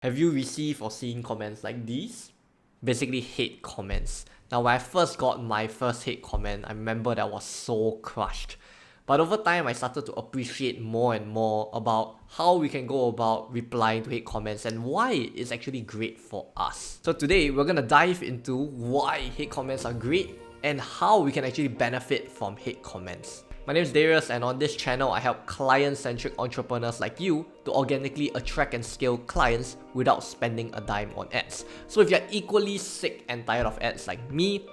Have you received or seen comments like these? Basically hate comments. Now when I first got my first hate comment, I remember that I was so crushed. But over time, I started to appreciate more and more about how we can go about replying to hate comments and why it's actually great for us. So today, we're gonna dive into why hate comments are great and how we can actually benefit from hate comments. My name is Darius, and on this channel, I help client-centric entrepreneurs like you to organically attract and scale clients without spending a dime on ads. So if you're equally sick and tired of ads like me,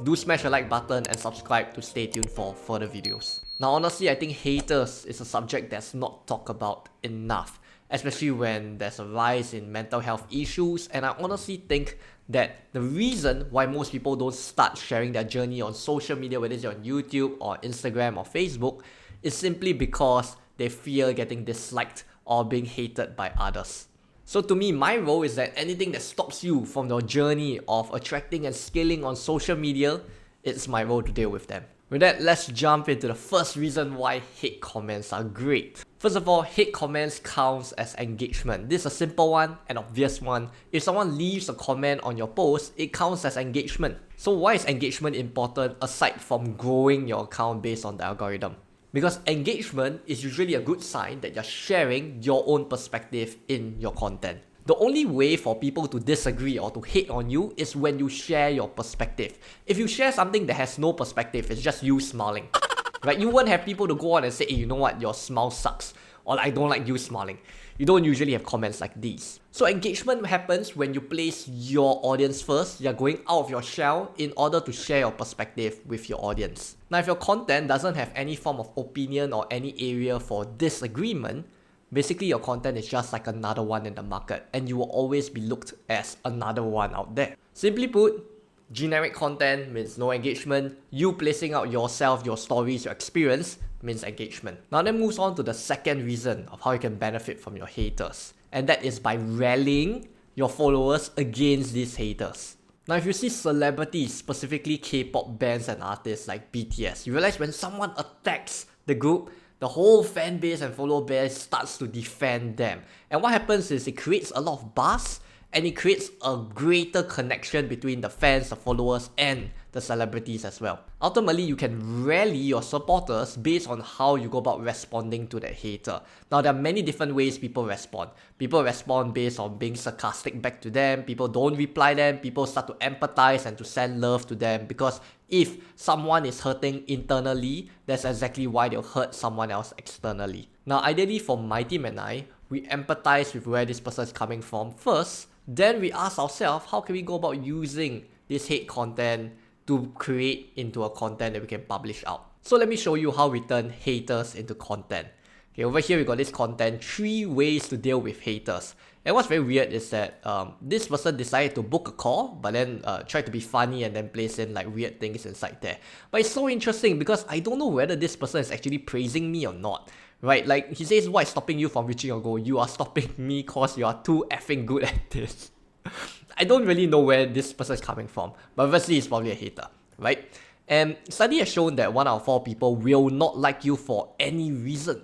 do smash the like button and subscribe to stay tuned for further videos. Now honestly, I think haters is a subject that's not talked about enough, especially when there's a rise in mental health issues, and I honestly think that the reason why most people don't start sharing their journey on social media, whether it's on YouTube or Instagram or Facebook, is simply because they fear getting disliked or being hated by others. So to me, my role is that anything that stops you from your journey of attracting and scaling on social media, it's my role to deal with them. With that, let's jump into the first reason why hate comments are great. First of all, hate comments counts as engagement. This is a simple one, an obvious one. If someone leaves a comment on your post, it counts as engagement. So why is engagement important aside from growing your account based on the algorithm? Because engagement is usually a good sign that you're sharing your own perspective in your content. The only way for people to disagree or to hate on you is when you share your perspective. If you share something that has no perspective, it's just you smiling. Right? You won't have people to go on and say, hey, you know what, your smile sucks. Or I don't like you smiling. You don't usually have comments like these. So engagement happens when you place your audience first. You're going out of your shell in order to share your perspective with your audience. Now, if your content doesn't have any form of opinion or any area for disagreement, basically your content is just like another one in the market, and you will always be looked as another one out there. Simply put, generic content means no engagement. You placing out yourself, your stories, your experience means engagement. Now that moves on to the second reason of how you can benefit from your haters, and that is by rallying your followers against these haters. Now if you see celebrities, specifically K-pop bands and artists like BTS, you realize when someone attacks the group, the whole fan base and follower base starts to defend them. And what happens is it creates a lot of buzz, and it creates a greater connection between the fans, the followers, and the celebrities as well. Ultimately, you can rally your supporters based on how you go about responding to that hater. Now, there are many different ways people respond. People respond based on being sarcastic back to them. People don't reply them. People start to empathize and to send love to them, because if someone is hurting internally, that's exactly why they'll hurt someone else externally. Now, ideally for my team and I, we empathize with where this person is coming from first. Then we ask ourselves, how can we go about using this hate content to create into a content that we can publish out? So let me show you how we turn haters into content. Okay, over here we got this content, 3 ways to deal with haters. And what's very weird is that this person decided to book a call, but then tried to be funny and then place in like weird things inside there. But it's so interesting because I don't know whether this person is actually praising me or not. Right, like he says, what is stopping you from reaching your goal? You are stopping me cause you are too effing good at this. I don't really know where this person is coming from, but obviously it's probably a hater, right? And study has shown that 1 out of 4 people will not like you for any reason,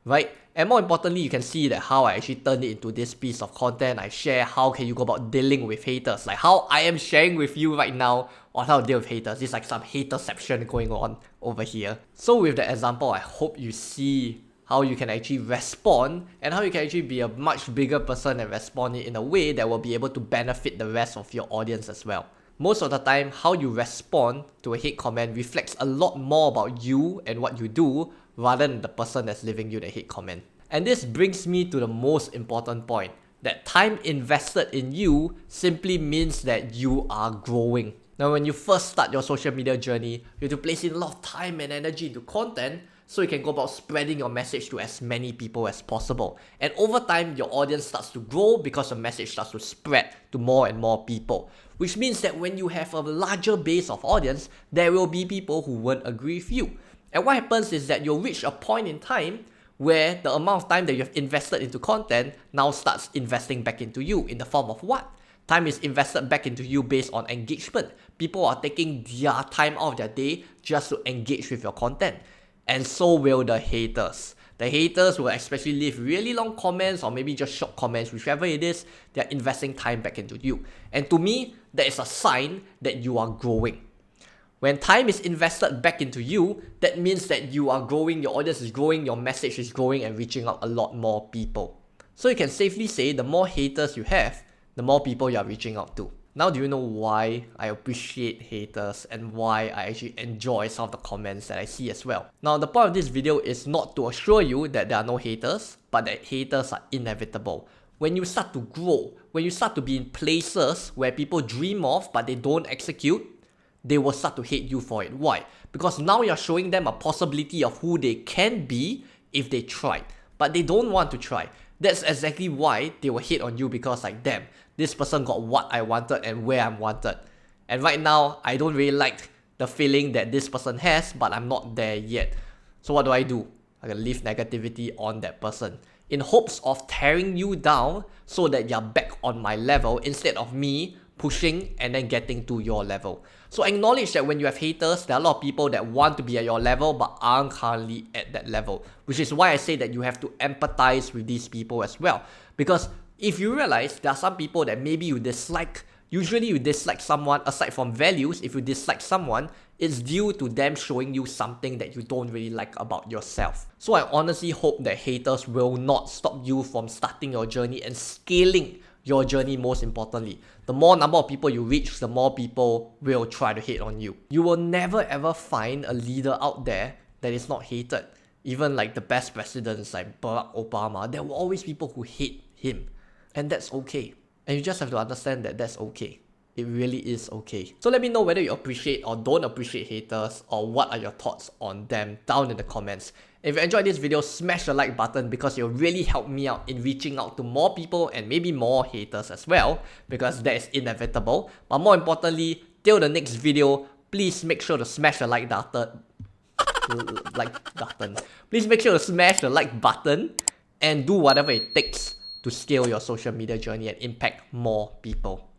right? And more importantly, you can see that how I actually turned it into this piece of content. I share how can you go about dealing with haters, like how I am sharing with you right now on how to deal with haters. It's like some haterception going on over here. So with the example, I hope you see how you can actually respond and how you can actually be a much bigger person and respond in a way that will be able to benefit the rest of your audience as well. Most of the time, how you respond to a hate comment reflects a lot more about you and what you do rather than the person that's leaving you the hate comment. And this brings me to the most important point, that time invested in you simply means that you are growing. Now, when you first start your social media journey, you have to place in a lot of time and energy into content so you can go about spreading your message to as many people as possible. And over time, your audience starts to grow because your message starts to spread to more and more people. Which means that when you have a larger base of audience, there will be people who won't agree with you. And what happens is that you'll reach a point in time where the amount of time that you have invested into content now starts investing back into you in the form of what? Time is invested back into you based on engagement. People are taking their time out of their day just to engage with your content. And so will the haters. The haters will especially leave really long comments or maybe just short comments, whichever it is, they're investing time back into you. And to me, that is a sign that you are growing. When time is invested back into you, that means that you are growing, your audience is growing, your message is growing and reaching out a lot more people. So you can safely say the more haters you have, the more people you are reaching out to. Now do you know why I appreciate haters and why I actually enjoy some of the comments that I see as well? Now the point of this video is not to assure you that there are no haters, but that haters are inevitable. When you start to grow, when you start to be in places where people dream of but they don't execute, they will start to hate you for it. Why? Because now you're showing them a possibility of who they can be if they tried, but they don't want to try. That's exactly why they will hate on you, because like, damn, this person got what I wanted and where I wanted. And right now, I don't really like the feeling that this person has, but I'm not there yet. So what do? I can leave negativity on that person in hopes of tearing you down so that you're back on my level instead of me pushing and then getting to your level. So acknowledge that when you have haters, there are a lot of people that want to be at your level but aren't currently at that level, which is why I say that you have to empathize with these people as well. Because if you realize there are some people that maybe you dislike, usually you dislike someone aside from values. If you dislike someone, it's due to them showing you something that you don't really like about yourself. So I honestly hope that haters will not stop you from starting your journey and scaling your journey. Most importantly, the more number of people you reach, the more people will try to hate on you. You will never ever find a leader out there that is not hated. Even like the best presidents like Barack Obama, there will always people who hate him. And that's okay. And you just have to understand that that's okay. It really is okay. So let me know whether you appreciate or don't appreciate haters, or what are your thoughts on them down in the comments. If you enjoyed this video, smash the like button because it will really help me out in reaching out to more people and maybe more haters as well, because that is inevitable. But more importantly, till the next video, please make sure to smash the like button. Please make sure to smash the like button and do whatever it takes to scale your social media journey and impact more people.